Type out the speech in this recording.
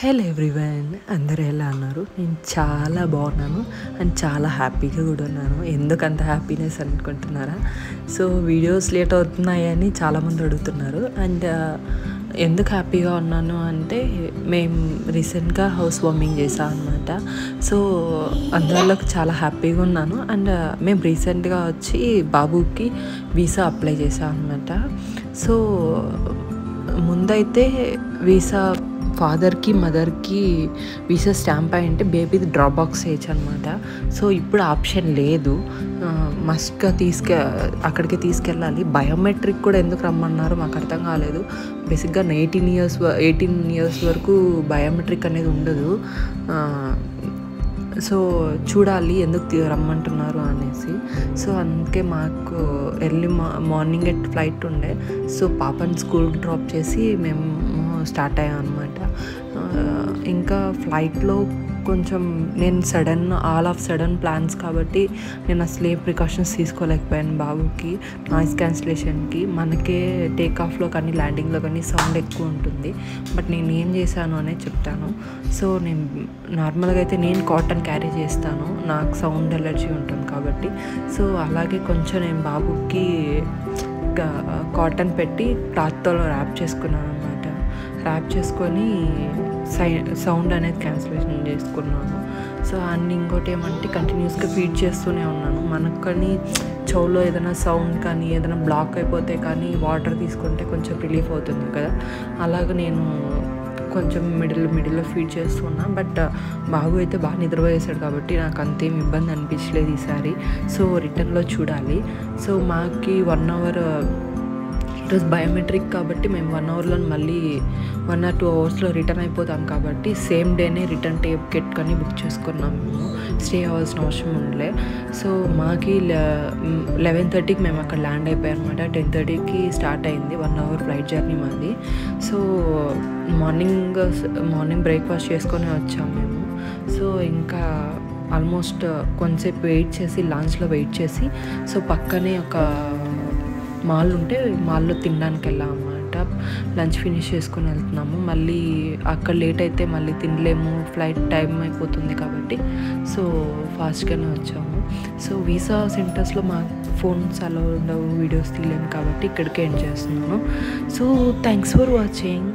Hello everyone, అందరూ ఎలా అన్నారు? నేను చాలా బాగున్నాను అండ్ చాలా హ్యాపీగా కూడా ఉన్నాను. ఎందుకు అంత హ్యాపీనెస్ అనుకుంటున్నారా? సో వీడియోస్ లేట్ అవుతున్నాయని చాలామంది అడుగుతున్నారు. అండ్ ఎందుకు హ్యాపీగా ఉన్నాను అంటే, మేము రీసెంట్గా హౌస్ వార్మింగ్ చేసాం అనమాట. సో అందువల్ల చాలా హ్యాపీగా ఉన్నాను. అండ్ మేము రీసెంట్గా వచ్చి బాబుకి వీసా అప్లై చేసాం అనమాట. సో ముందైతే వీసా ఫాదర్కి మదర్కి వీసా స్టాంప్ అయ్యింటే బేబీది డ్రాప్ బాక్స్ వేయచ్చు అనమాట. సో ఇప్పుడు ఆప్షన్ లేదు, మస్ట్గా అక్కడికి తీసుకెళ్ళాలి. బయోమెట్రిక్ కూడా ఎందుకు రమ్మన్నారు మాకు అర్థం కాలేదు. బేసిక్గా 18 ఇయర్స్ వరకు బయోమెట్రిక్ అనేది ఉండదు. సో చూడాలి ఎందుకు రమ్మంటున్నారు అనేసి. సో అందుకే మాకు ఎర్లీ మార్నింగ్ ఫ్లైట్ ఉండే. సో పాపని స్కూల్కి డ్రాప్ చేసి మేము స్టార్ట్ అయ్యాం అనమాట. ఇంకా ఫ్లైట్లో కొంచెం నేను ఆల్ ఆఫ్ సడన్ ప్లాన్స్ కాబట్టి నేను అసలు ఏ ప్రికాషన్స్ తీసుకోలేకపోయాను. బాబుకి నాయిస్ క్యాన్సిలేషన్కి మనకే టేక్ ఆఫ్లో కానీ ల్యాండింగ్లో కానీ సౌండ్ ఎక్కువ ఉంటుంది. బట్ నేను ఏం చేశాను అనేది చెప్తాను. సో నేను నార్మల్గా అయితే నేను కాటన్ క్యారీ చేస్తాను, నాకు సౌండ్ ఎలర్జీ ఉంటుంది కాబట్టి. సో అలాగే కొంచెం నేను బాబుకి కాటన్ పెట్టి క్లాత్తో ర్యాప్ చేసుకున్నాను అనమాట. ర్యాప్ చేసుకొని సౌండ్ అనేది క్యాన్సిలేషన్ చేసుకున్నాను. సో అండ్ ఇంకోటి ఏమంటే కంటిన్యూస్గా ఫీడ్ చేస్తూనే ఉన్నాను. మనకు కానీ చెవులో ఏదైనా సౌండ్ కానీ ఏదైనా బ్లాక్ అయిపోతే కానీ వాటర్ తీసుకుంటే కొంచెం రిలీఫ్ అవుతుంది కదా. అలాగే నేను కొంచెం మిడిల్లో ఫీడ్ చేస్తున్నా. బట్ బాబు అయితే బాగా నిద్రపోయేసాడు కాబట్టి నాకు అంతేం ఇబ్బంది అనిపించలేదు ఈసారి. సో రిటర్న్లో చూడాలి. సో మాకు 1 అవర్ ఈరోజు బయోమెట్రిక్ కాబట్టి మేము 1 అవర్లో మళ్ళీ 1 or 2 అవర్స్లో రిటర్న్ అయిపోతాం కాబట్టి సేమ్ డేనే రిటర్న్ టికెట్ కానీ బుక్ చేసుకున్నాం. మేము స్టే అవ్వాల్సిన అవసరం ఉండలే. సో మాకి 11:30కి మేము అక్కడ ల్యాండ్ అయిపోయాం అనమాట. 10:30కి స్టార్ట్ అయింది 1 అవర్ ఫ్లైట్ జర్నీ మాది. సో మార్నింగ్ బ్రేక్ఫాస్ట్ చేసుకొని వచ్చాం మేము. సో ఇంకా ఆల్మోస్ట్ కొంతసేపు వెయిట్ చేసి లంచ్లో వెయిట్ చేసి సో పక్కనే ఒక మాల్ ఉంటే మాల్లో తినడానికి వెళ్ళాం అన్నమాట. లంచ్ ఫినిష్ చేసుకొని వెళ్తున్నాము. మళ్ళీ అక్కడ లేట్ అయితే మళ్ళీ తినలేము, ఫ్లైట్ టైం అయిపోతుంది కాబట్టి సో ఫాస్ట్గానే వచ్చాము. సో వీసా సెంటర్స్లో మా ఫోన్స్ అలా ఉండవు, వీడియోస్ తీయలేము కాబట్టి ఇక్కడికే ఎండ్ చేస్తున్నాను. So thanks for watching.